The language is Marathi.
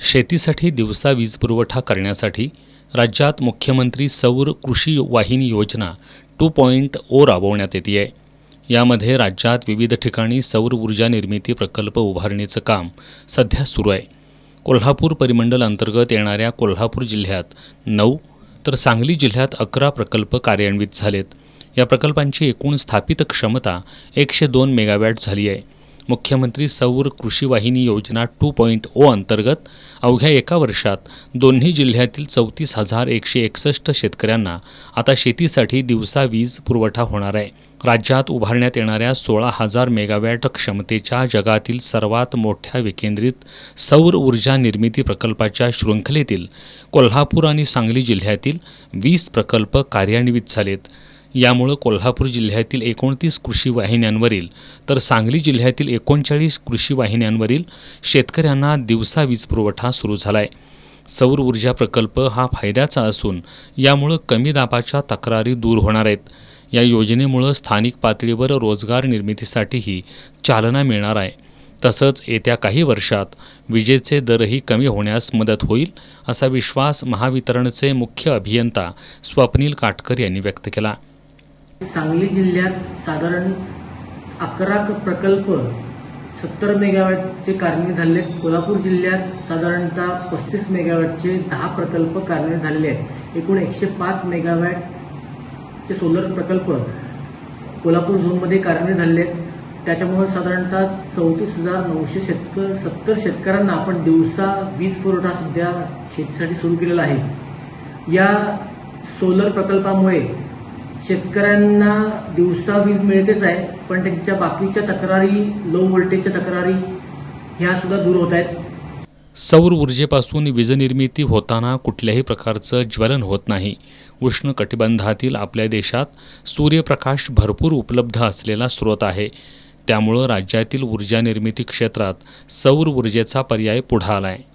शेतीसाठी दिवसा वीज पुरवठा करण्यासाठी राज्यात मुख्यमंत्री सौर कृषी वाहिनी योजना 2.0 राबवण्यात येते आहे. यामध्ये राज्यात विविध ठिकाणी सौर ऊर्जा निर्मिती प्रकल्प उभारणीचं काम सध्या सुरू आहे. कोल्हापूर परिमंडल अंतर्गत येणाऱ्या कोल्हापूर जिल्ह्यात 9 तर सांगली जिल्ह्यात 11 प्रकल्प कार्यान्वित झालेत. या प्रकल्पांची एकूण स्थापित क्षमता 102 मेगावॅट झाली आहे. मुख्यमंत्री सौर कृषी वाहिनी योजना 2.0 अंतर्गत अवघ्या एका वर्षात दोन्ही जिल्ह्यातील 34,161 शेतकऱ्यांना आता शेतीसाठी दिवसा वीज पुरवठा होणार आहे. राज्यात उभारण्यात येणाऱ्या 16,000 मेगावॅट क्षमतेच्या जगातील सर्वात मोठ्या विकेंद्रित सौर ऊर्जा निर्मिती प्रकल्पाच्या शृंखलेतील कोल्हापूर आणि सांगली जिल्ह्यातील 20 प्रकल्प कार्यान्वित झालेत. यामुळे कोल्हापूर जिल्ह्यातील 29 कृषी वाहिन्यांवरील तर सांगली जिल्ह्यातील 39 कृषी वाहिन्यांवरील शेतकऱ्यांना दिवसा वीज पुरवठा सुरू झाला आहे. सौर ऊर्जा प्रकल्प हा फायद्याचा असून यामुळे कमी दाबाच्या तक्रारी दूर होणार आहेत. या योजनेमुळे स्थानिक पातळीवर रोजगार निर्मितीसाठीही चालना मिळणार आहे. तसंच येत्या काही वर्षात विजेचे दरही कमी होण्यास मदत होईल असा विश्वास महावितरणचे मुख्य अभियंता स्वप्नील काटकर यांनी व्यक्त केला. सांगली जिल्ह्यात साधारण 11 प्रकल्प 70 मेगावॅटचे कार्यान्वित झालेले आहेत. कोल्हापूर जिल्ह्यात साधारणतः 35 मेगावॅटचे 10 प्रकल्प कार्यान्वित झालेले आहेत. एकूण 105 मेगावॅटचे सोलर प्रकल्प कोल्हापूर झोनमध्ये कार्यान्वित झालेले आहेत. त्याच्यामुळे साधारणतः 34,970 शेतकऱ्यांना आपण दिवसा वीज पुरवठा सध्या शेतीसाठी सुरू केलेला आहे. या सोलर प्रकल्पामुळे शेतकऱ्यांना दिवसा वीज मिळतेच आहे, पण त्यांच्या बाकीच्या तक्रारी, लो व्होल्टेजच्या तक्रारी ह्या सुद्धा दूर होत आहेत. सौर ऊर्जेपासून वीज निर्मिती होताना कुठल्याही प्रकारचं ज्वलन होत नाही. उष्ण कटिबंधातील आपल्या देशात सूर्यप्रकाश भरपूर उपलब्ध असलेला स्रोत आहे. त्यामुळं राज्यातील ऊर्जा निर्मिती क्षेत्रात सौर ऊर्जेचा पर्याय पुढे आला आहे.